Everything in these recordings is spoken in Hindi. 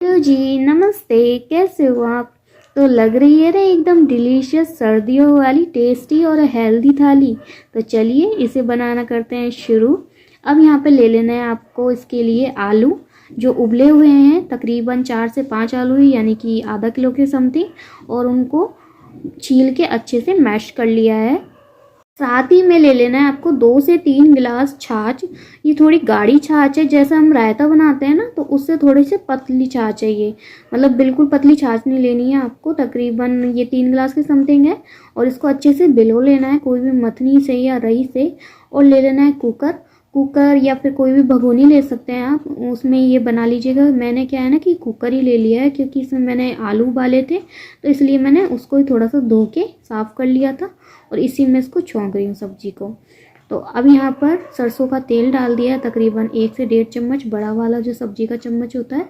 तो जी नमस्ते, कैसे हो आप। तो लग रही है ना एकदम डिलीशियस सर्दियों वाली टेस्टी और हेल्दी थाली। तो चलिए इसे बनाना करते हैं शुरू। अब यहाँ पे ले लेना है आपको इसके लिए आलू जो उबले हुए हैं, तकरीबन 4 से 5 आलू ही, यानी कि आधा किलो के समथिंग, और उनको छील के अच्छे से मैश कर लिया है। साथ ही में ले लेना है आपको 2 से 3 गिलास छाछ। ये थोड़ी गाढ़ी छाछ है, जैसा हम रायता बनाते हैं ना, तो उससे थोड़ी सी पतली छाछ है ये। मतलब बिल्कुल पतली छाछ नहीं लेनी है आपको, तकरीबन ये 3 गिलास के समथिंग है। और इसको अच्छे से भिगो लेना है, कोई भी मथनी से या रही से। और ले लेना है कुकर या फिर कोई भी भगोनी ले सकते हैं आप, उसमें ये बना लीजिएगा। मैंने क्या है ना कि कुकर ही ले लिया है, क्योंकि इसमें मैंने आलू उबाले थे, तो इसलिए मैंने उसको ही थोड़ा सा धो के साफ़ कर लिया था और इसी में इसको छौंक रही हूँ सब्जी को। तो अब यहाँ पर सरसों का तेल डाल दिया है, तकरीबन 1 से 1.5 चम्मच, बड़ा वाला जो सब्जी का चम्मच होता है।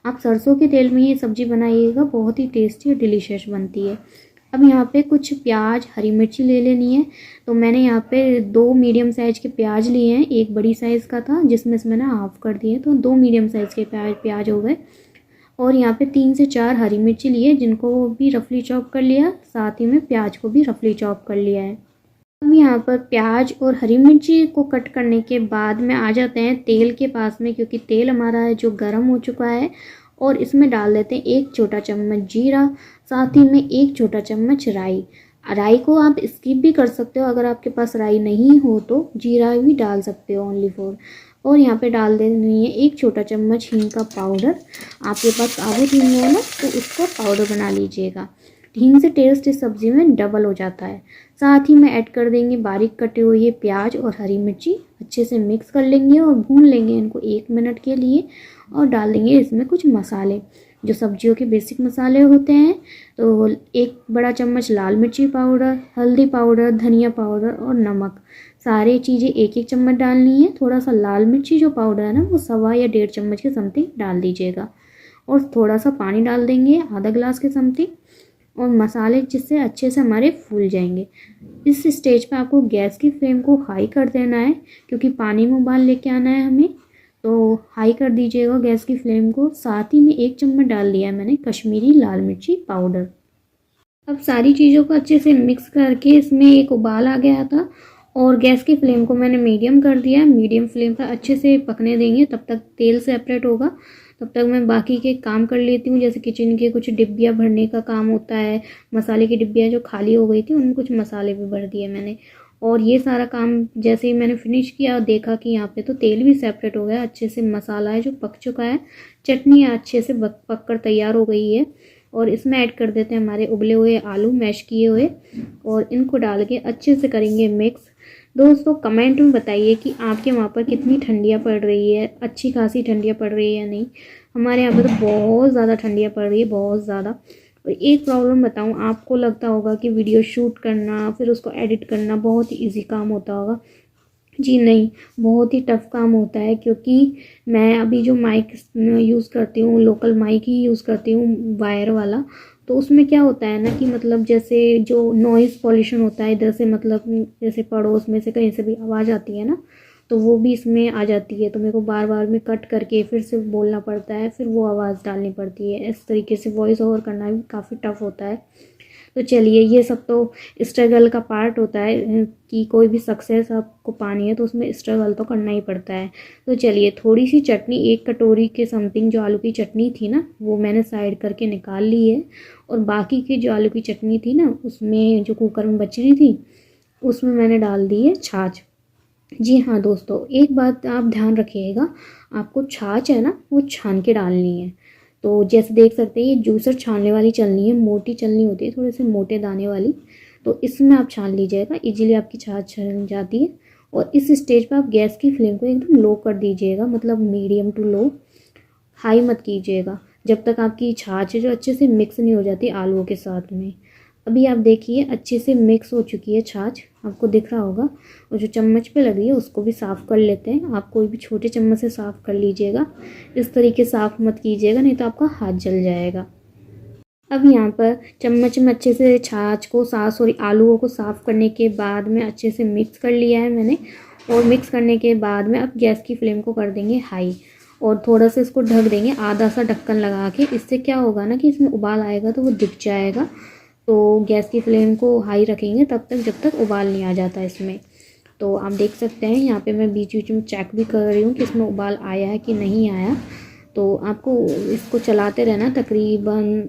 आप सरसों के तेल में ये सब्जी बनाइएगा, बहुत ही टेस्टी और डिलीशियस बनती है। अब यहाँ पे कुछ प्याज, हरी मिर्ची ले लेनी है। तो मैंने यहाँ पे 2 मीडियम साइज़ के प्याज लिए हैं, एक बड़ी साइज़ का था जिसमें से मैंने हाफ़ कर दिए, तो 2 मीडियम साइज़ के प्याज हो गए। और यहाँ पे 3 से 4 हरी मिर्ची लिए, जिनको भी रफली चॉप कर लिया, साथ ही में प्याज को भी रफली चॉप कर लिया है। अब यहाँ पर प्याज और हरी मिर्ची को कट करने के बाद में आ जाते हैं तेल के पास में, क्योंकि तेल हमारा है जो गर्म हो चुका है। और इसमें डाल देते हैं 1 छोटा चम्मच जीरा, साथ ही में 1 छोटा चम्मच राई। राई को आप स्किप भी कर सकते हो, अगर आपके पास राई नहीं हो तो जीरा भी डाल सकते हो ओनली फॉर। और यहाँ पे डाल देनी है 1 छोटा चम्मच हींग का पाउडर। आपके पास साबुत हींग हो ना, तो उसको पाउडर बना लीजिएगा। हींग से टेस्ट इस सब्ज़ी में डबल हो जाता है। साथ ही में ऐड कर देंगे बारीक कटे हुए प्याज और हरी मिर्ची, अच्छे से मिक्स कर लेंगे और भून लेंगे इनको 1 मिनट के लिए। और डाल देंगे इसमें कुछ मसाले, जो सब्जियों के बेसिक मसाले होते हैं। तो 1 बड़ा चम्मच लाल मिर्ची पाउडर, हल्दी पाउडर, धनिया पाउडर और नमक, सारे चीज़ें 1-1 चम्मच डालनी है। थोड़ा सा लाल मिर्ची जो पाउडर है ना, वो 1.25 या 1.5 चम्मच के समथिंग डाल दीजिएगा। और थोड़ा सा पानी डाल देंगे, आधा गिलास के समथिंग, और मसाले जिससे अच्छे से हमारे फूल जाएंगे। इस स्टेज पे आपको गैस की फ्लेम को हाई कर देना है, क्योंकि पानी में उबाल लेके आना है हमें। तो हाई कर दीजिएगा गैस की फ्लेम को। साथ ही में 1 चम्मच डाल दिया है मैंने कश्मीरी लाल मिर्ची पाउडर। अब सारी चीज़ों को अच्छे से मिक्स करके इसमें एक उबाल आ गया था, और गैस की फ्लेम को मैंने मीडियम कर दिया। मीडियम फ्लेम पर अच्छे से पकने देंगे, तब तक तेल सेपरेट होगा। तब तक मैं बाकी के काम कर लेती हूँ, जैसे किचन के कुछ डिब्बियाँ भरने का काम होता है। मसाले की डिब्बियाँ जो खाली हो गई थी, उनमें कुछ मसाले भी भर दिए मैंने। और ये सारा काम जैसे ही मैंने फिनिश किया, देखा कि यहाँ पे तो तेल भी सेपरेट हो गया, अच्छे से मसाला है जो पक चुका है। चटनी अच्छे से पक कर तैयार हो गई है। और इसमें ऐड कर देते हैं हमारे उबले हुए आलू मैश किए हुए, और इनको डाल के अच्छे से करेंगे मिक्स। दोस्तों कमेंट में बताइए कि आपके वहाँ पर कितनी ठंडियाँ पड़ रही है, अच्छी खासी ठंडियाँ पड़ रही है या नहीं। हमारे यहाँ पर तो बहुत ज़्यादा ठंडियाँ पड़ रही है, बहुत ज़्यादा। और एक प्रॉब्लम बताऊँ, आपको लगता होगा कि वीडियो शूट करना फिर उसको एडिट करना बहुत ही ईजी काम होता होगा। जी नहीं, बहुत ही टफ़ काम होता है, क्योंकि मैं अभी जो माइक यूज़ करती हूँ, लोकल माइक ही यूज़ करती हूँ, वायर वाला। तो उसमें क्या होता है ना कि मतलब जैसे जो नॉइज़ पॉल्यूशन होता है इधर से, मतलब जैसे पड़ोस में से कहीं से भी आवाज़ आती है ना, तो वो भी इसमें आ जाती है। तो मेरे को बार बार में कट करके फिर से बोलना पड़ता है, फिर वो आवाज़ डालनी पड़ती है। इस तरीके से वॉइस ओवर करना भी काफ़ी टफ़ होता है। तो चलिए, ये सब तो स्ट्रगल का पार्ट होता है, कि कोई भी सक्सेस आपको पानी है तो उसमें स्ट्रगल तो करना ही पड़ता है। तो चलिए, थोड़ी सी चटनी, 1 कटोरी के समथिंग जो आलू की चटनी थी ना, वो मैंने साइड करके निकाल ली है। और बाकी की जो आलू की चटनी थी ना, उसमें जो कुकर में बच रही थी, उसमें मैंने डाल दी है छाछ। जी हाँ दोस्तों, एक बात आप ध्यान रखिएगा, आपको छाछ है ना, वो छान के डालनी है। तो जैसे देख सकते हैं, ये जूसर छानने वाली चलनी है, मोटी चलनी होती है, थोड़े से मोटे दाने वाली। तो इसमें आप छान लीजिएगा, इजीली आपकी छाछ छन जाती है। और इस स्टेज पर आप गैस की फ्लेम को एकदम लो कर दीजिएगा, मतलब मीडियम टू लो, हाई मत कीजिएगा, जब तक आपकी छाछ जो अच्छे से मिक्स नहीं हो जाती आलूओं के साथ में। अभी आप देखिए, अच्छे से मिक्स हो चुकी है छाछ, आपको दिख रहा होगा। और जो चम्मच पे लगी है उसको भी साफ़ कर लेते हैं। आप कोई भी छोटे चम्मच से साफ़ कर लीजिएगा, इस तरीके साफ़ मत कीजिएगा, नहीं तो आपका हाथ जल जाएगा। अब यहाँ पर चम्मच में अच्छे से छाछ को सॉरी आलूओं को साफ़ करने के बाद में अच्छे से मिक्स कर लिया है मैंने। और मिक्स करने के बाद में अब गैस की फ्लेम को कर देंगे हाई। और थोड़ा सा इसको ढक देंगे, आधा सा ढक्कन लगा के। इससे क्या होगा ना कि इसमें उबाल आएगा तो वो दिख जाएगा। तो गैस की फ्लेम को हाई रखेंगे तब तक जब तक उबाल नहीं आ जाता इसमें। तो आप देख सकते हैं यहाँ पे मैं बीच बीच में चेक भी कर रही हूँ कि इसमें उबाल आया है कि नहीं आया। तो आपको इसको चलाते रहना, तकरीबन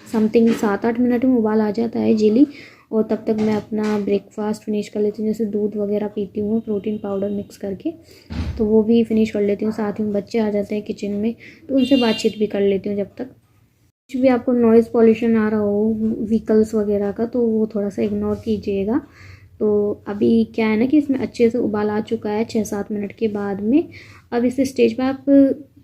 समथिंग 7-8 मिनट में उबाल आ जाता है इजीली। और तब तक मैं अपना ब्रेकफास्ट फिनिश कर लेती हूँ, जैसे दूध वगैरह पीती हूँ प्रोटीन पाउडर मिक्स करके, तो वो भी फिनिश कर लेती हूँ। साथ में बच्चे आ जाते हैं किचन में तो उनसे बातचीत भी कर लेती हूँ जब तक। कुछ भी आपको नॉइज़ पॉल्यूशन आ रहा हो व्हीकल्स वगैरह का तो वो थोड़ा सा इग्नोर कीजिएगा। तो अभी क्या है ना कि इसमें अच्छे से उबाल आ चुका है 6-7 मिनट के बाद में। अब इस स्टेज पर आप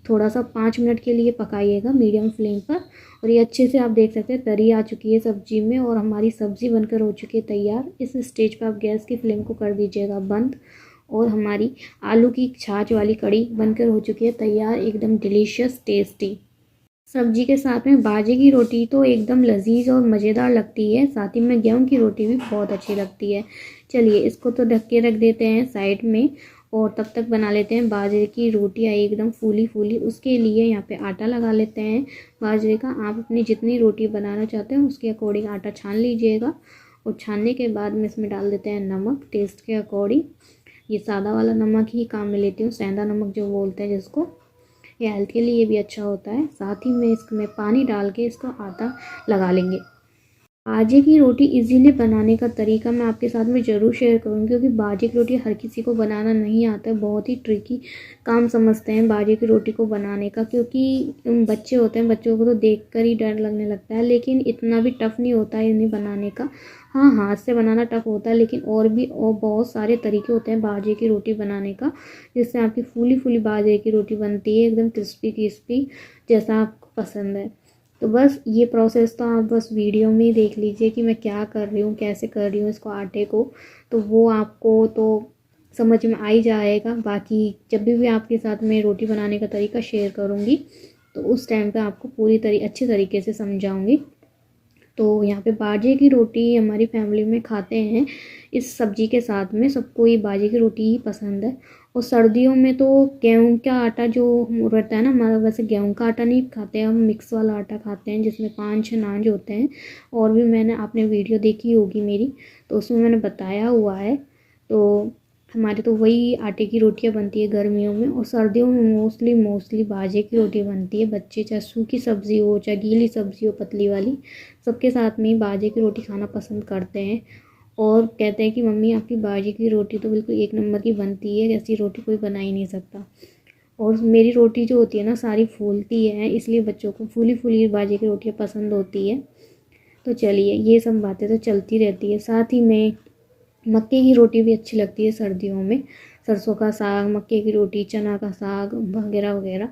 थोड़ा सा 5 मिनट के लिए पकाइएगा मीडियम फ्लेम पर। और ये अच्छे से आप देख सकते हैं तरी आ चुकी है सब्जी में और हमारी सब्ज़ी बनकर हो चुकी है तैयार। इस स्टेज पर आप गैस की फ्लेम को कर दीजिएगा बंद और हमारी आलू की छाछ वाली कड़ी बनकर हो चुकी है तैयार, एकदम डिलीशियस टेस्टी। सब्जी के साथ में बाजरे की रोटी तो एकदम लजीज और मज़ेदार लगती है, साथ ही में गेहूं की रोटी भी बहुत अच्छी लगती है। चलिए इसको तो ढक के रख देते हैं साइड में और तब तक बना लेते हैं बाजरे की रोटियाँ एकदम फूली फूली। उसके लिए यहाँ पे आटा लगा लेते हैं बाजरे का। आप अपनी जितनी रोटी बनाना चाहते हैं उसके अकॉर्डिंग आटा छान लीजिएगा और छानने के बाद में इसमें डाल देते हैं नमक टेस्ट के अकॉर्डिंग। ये सादा वाला नमक ही काम में लेती हूँ, सेंधा नमक जो बोलते हैं जिसको, ये हेल्थ के लिए भी अच्छा होता है। साथ ही में इसमें पानी डाल के इसको आटा लगा लेंगे। बाजरे की रोटी इजीली बनाने का तरीका मैं आपके साथ में ज़रूर शेयर करूँगी, क्योंकि बाजरे की रोटी हर किसी को बनाना नहीं आता है। बहुत ही ट्रिकी काम समझते हैं बाजरे की रोटी को बनाने का, क्योंकि बच्चे होते हैं, बच्चों को तो देखकर ही डर लगने लगता है, लेकिन इतना भी टफ़ नहीं होता है इन्हें बनाने का। हाँ, हाथ से बनाना टफ़ होता है, लेकिन और भी और बहुत सारे तरीके होते हैं बाजरे की रोटी बनाने का, जिससे आपकी फूली फूली बाजरे की रोटी बनती है एकदम क्रिस्पी क्रिस्पी, जैसा आपको पसंद है। तो बस ये प्रोसेस तो आप बस वीडियो में ही देख लीजिए कि मैं क्या कर रही हूँ, कैसे कर रही हूँ इसको आटे को, तो वो आपको तो समझ में आ ही जाएगा। बाकी जब भी आपके साथ में रोटी बनाने का तरीका शेयर करूँगी तो उस टाइम पे आपको अच्छी तरीके से समझाऊँगी। तो यहाँ पे बाजरे की रोटी हमारी फैमिली में खाते हैं इस सब्ज़ी के साथ में, सबको ये बाजरे की रोटी ही पसंद है। और सर्दियों में तो गेहूं का आटा जो रहता है ना हमारा, वैसे गेहूं का आटा नहीं खाते हैं हम, मिक्स वाला आटा खाते हैं जिसमें 5-6 अनाज होते हैं। और भी मैंने आपने वीडियो देखी होगी मेरी, तो उसमें मैंने बताया हुआ है। तो हमारे तो वही आटे की रोटियां बनती है गर्मियों में, और सर्दियों में मोस्टली बाजरे की रोटी बनती है। बच्चे चाहे सूखी सब्ज़ी हो चाहे गीली सब्ज़ी हो पतली वाली, सबके साथ में बाजरे की रोटी खाना पसंद करते हैं और कहते हैं कि मम्मी आपकी बाजरे की रोटी तो बिल्कुल एक नंबर की बनती है, ऐसी रोटी कोई बना ही नहीं सकता। और मेरी रोटी जो होती है ना सारी फूलती है, इसलिए बच्चों को फूली फूली बाजरे की रोटियाँ पसंद होती है। तो चलिए ये सब बातें तो चलती रहती है। साथ ही में मक्के की रोटी भी अच्छी लगती है सर्दियों में, सरसों का साग, मक्के की रोटी, चना का साग वगैरह वगैरह।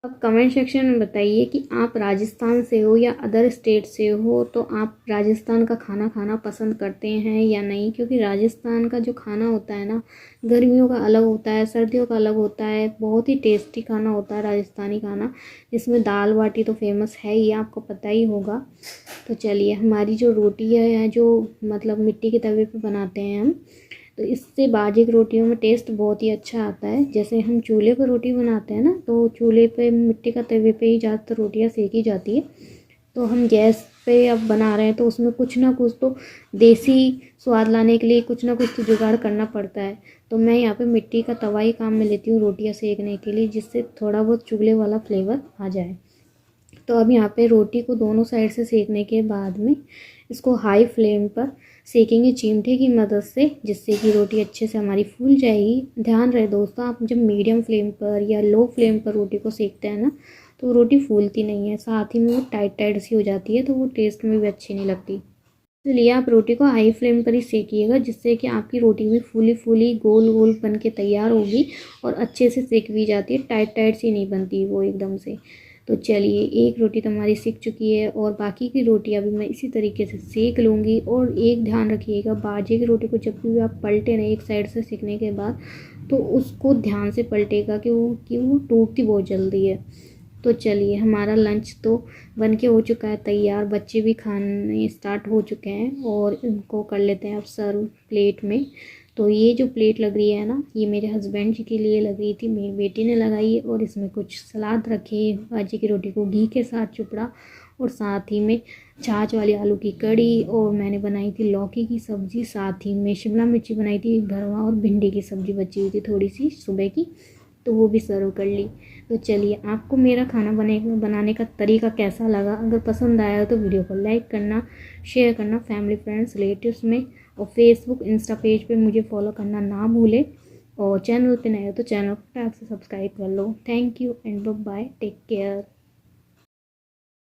अब कमेंट सेक्शन में बताइए कि आप राजस्थान से हो या अदर स्टेट से हो, तो आप राजस्थान का खाना खाना पसंद करते हैं या नहीं, क्योंकि राजस्थान का जो खाना होता है ना, गर्मियों का अलग होता है, सर्दियों का अलग होता है, बहुत ही टेस्टी खाना होता है राजस्थानी खाना, जिसमें दाल बाटी तो फेमस है ही, आपको पता ही होगा। तो चलिए हमारी जो रोटी है जो मतलब मिट्टी के तवे पर बनाते हैं हम, तो इससे बाजरे की रोटियों में टेस्ट बहुत ही अच्छा आता है। जैसे हम चूल्हे पर रोटी बनाते हैं ना, तो चूल्हे पे मिट्टी का तवे पे ही ज़्यादातर रोटियां सेकी जाती है। तो हम गैस पे अब बना रहे हैं तो उसमें कुछ ना कुछ तो देसी स्वाद लाने के लिए कुछ ना कुछ तो जुगाड़ करना पड़ता है। तो मैं यहाँ पे मिट्टी का तवा ही काम में लेती हूँ रोटियाँ सेकने के लिए, जिससे थोड़ा बहुत चूल्हे वाला फ्लेवर आ जाए। तो अब यहाँ पे रोटी को दोनों साइड से सेकने के बाद में इसको हाई फ्लेम पर सेकेंगे चिमटे की मदद से, जिससे कि रोटी अच्छे से हमारी फूल जाएगी। ध्यान रहे दोस्तों, आप जब मीडियम फ्लेम पर या लो फ्लेम पर रोटी को सेकते हैं ना, तो रोटी फूलती नहीं है, साथ ही में वो टाइट टाइट सी हो जाती है, तो वो टेस्ट में भी अच्छी नहीं लगती। इसलिए आप रोटी को हाई फ्लेम पर ही सेकिएगा, जिससे कि आपकी रोटी भी फूली फूली गोल गोल बन के तैयार होगी और अच्छे से सेक भी जाती है, टाइट टाइट सी नहीं बनती वो एकदम से। तो चलिए एक रोटी तो हमारी सिक चुकी है और बाकी की रोटियां भी मैं इसी तरीके से सेक लूँगी। और एक ध्यान रखिएगा, बाजरे की रोटी को जब भी आप पलटे ना एक साइड से सेकने के बाद, तो उसको ध्यान से पलटेगा कि वो टूटती बहुत जल्दी है। तो चलिए हमारा लंच तो बन के हो चुका है तैयार, बच्चे भी खाने स्टार्ट हो चुके हैं और इनको कर लेते हैं अब सर्व प्लेट में। तो ये जो प्लेट लग रही है ना, ये मेरे हस्बैंड जी के लिए लग रही थी, मेरी बेटी ने लगाई है। और इसमें कुछ सलाद रखे, बाजरे की रोटी को घी के साथ चुपड़ा, और साथ ही में छाछ वाली आलू की कड़ी, और मैंने बनाई थी लौकी की सब्ज़ी, साथ ही में शिमला मिर्ची बनाई थी भरवा, और भिंडी की सब्ज़ी बची हुई थी थोड़ी सी सुबह की, तो वो भी सर्व कर ली। तो चलिए, आपको मेरा खाना बनाने का तरीका कैसा लगा? अगर पसंद आया तो वीडियो को लाइक करना, शेयर करना फैमिली फ्रेंड्स रिलेटिव्स में, और फेसबुक इंस्टा पेज पे मुझे फॉलो करना ना भूलें। और चैनल पे नए हो तो चैनल को टाइप से सब्सक्राइब कर लो। Thank you and bye, take care.